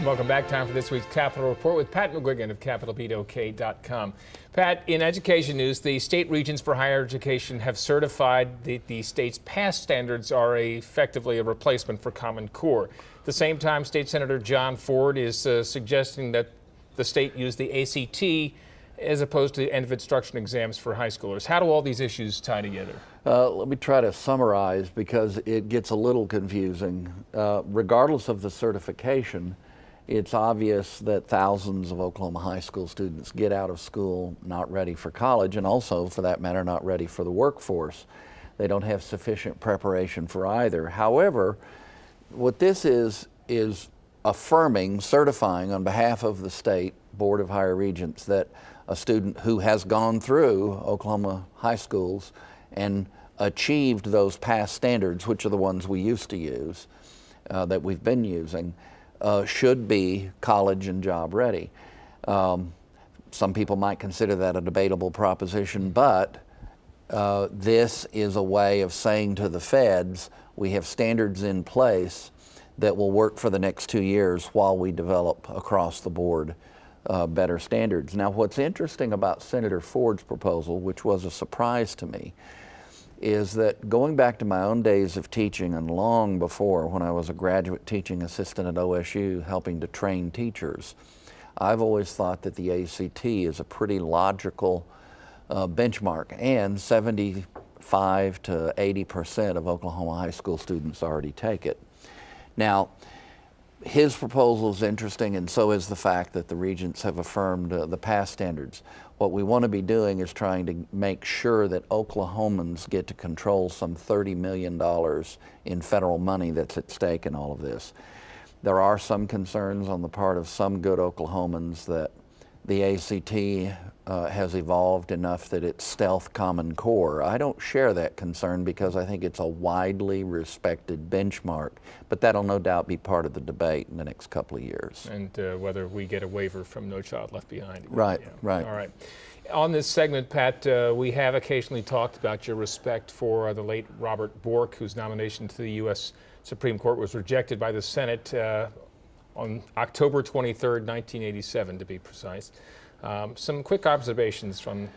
Welcome back. Time for this week's Capitol Report with Pat McGuigan of CapitolBeatOK.com. Pat, in education news, the state regents for higher education have certified that the state's past standards are effectively a replacement for Common Core. At the same time, State Senator John Ford is suggesting that the state use the ACT as opposed to end of instruction exams for high schoolers. How do all these issues tie together? Let me try to summarize because it gets a little confusing. Regardless of the certification, it's obvious that thousands of Oklahoma high school students get out of school not ready for college, and also, for that matter, not ready for the workforce. They don't have sufficient preparation for either. However, what this is affirming, certifying on behalf of the State Board of Higher Regents that a student who has gone through Oklahoma high schools and achieved those past standards, which are the ones we used to use, that we've been using, should be college and job ready. Some people might consider that a debatable proposition, but this is a way of saying to the feds, we have standards in place that will work for the next 2 years while we develop across the board better standards. Now, what's interesting about Senator Ford's proposal, which was a surprise to me, is that going back to my own days of teaching and long before, when I was a graduate teaching assistant at OSU helping to train teachers, I've always thought that the ACT is a pretty logical benchmark, and 75 to 80% of Oklahoma high school students already take it. Now, his proposal is interesting, and so is the fact that the regents have affirmed the past standards. What we want to be doing is trying to make sure that Oklahomans get to control some $30 million in federal money that's at stake in all of this. There are some concerns on the part of some good Oklahomans that the ACT has evolved enough that it's stealth Common Core. I don't share that concern because I think it's a widely respected benchmark, but that'll no doubt be part of the debate in the next couple of years. And whether we get a waiver from No Child Left Behind. Right, yeah. right. All right. On this segment, Pat, we have occasionally talked about your respect for the late Robert Bork, whose nomination to the U.S. Supreme Court was rejected by the Senate on October 23rd, 1987, to be precise. Some quick observations from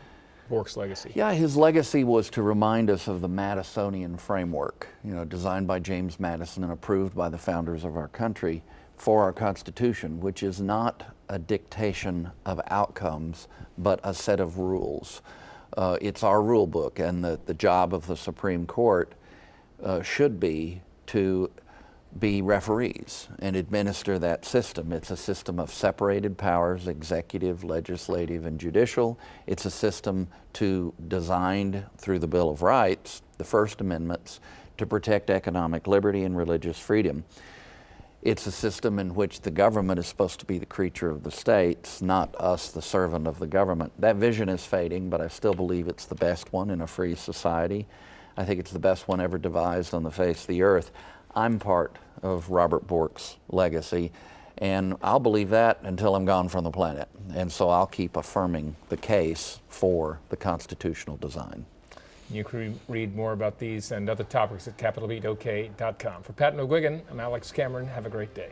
Bork's legacy. Yeah, his legacy was to remind us of the Madisonian framework, designed by James Madison and approved by the founders of our country for our Constitution, which is not a dictation of outcomes, but a set of rules. It's our rule book, and the job of the Supreme Court should be to be referees and administer that system. It's a system of separated powers, executive, legislative, and judicial. It's a system designed through the Bill of Rights, the First Amendments, to protect economic liberty and religious freedom. It's a system in which the government is supposed to be the creature of the states, not us, the servant of the government. That vision is fading, but I still believe it's the best one in a free society. I think it's the best one ever devised on the face of the earth. I'm part of Robert Bork's legacy, and I'll believe that until I'm gone from the planet. And so I'll keep affirming the case for the constitutional design. You can read more about these and other topics at CapitolBeatOK.com. For Pat McGuigan, I'm Alex Cameron. Have a great day.